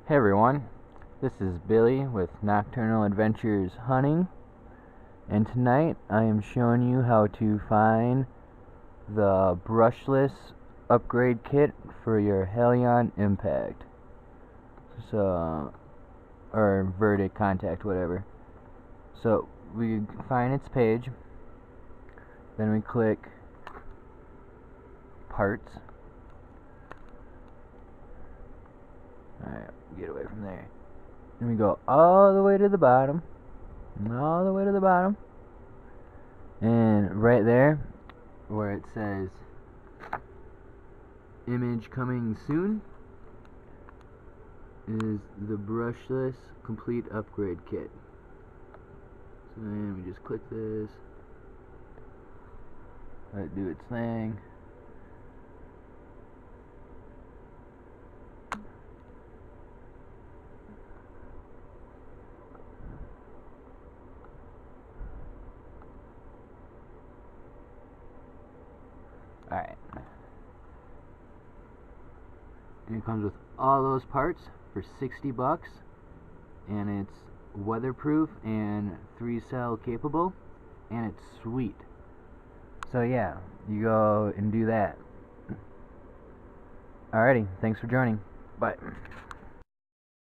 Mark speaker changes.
Speaker 1: Hey everyone, this is Billy with Nocturnal Adventures Hunting, and tonight I am showing you how to find the brushless upgrade kit for your helion impact, or verdict contact, whatever. So we find its page, then we click parts. Alright, get away from there. Then we go all the way to the bottom, and right there where it says image coming soon is the brushless complete upgrade kit. So then we just click this, let it do its thing. Alright. And it comes with all those parts for $60, and it's weatherproof and 3-cell capable, and it's sweet. So yeah, you go and do that. Alrighty, thanks for joining. Bye.